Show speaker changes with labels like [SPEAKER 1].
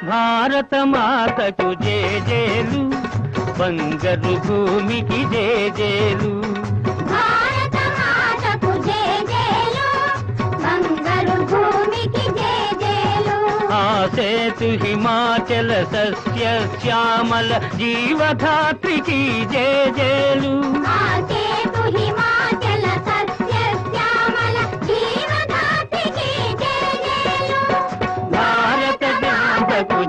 [SPEAKER 1] భారత మాతకు జేజేలు, బంగారు భూమికి జేజేలు.
[SPEAKER 2] భారత మాతకు జేజేలు, బంగారు భూమికి జేజేలు.
[SPEAKER 1] ఆ సేతు హిమాచల సస్య శ్యామల జీవధాత్రికి జేజేలు.
[SPEAKER 2] ఆ సేతు హిమాచల సస్య శ్యామల జీవధాత్రికి జేజేలు.
[SPEAKER 1] భారత మాతకు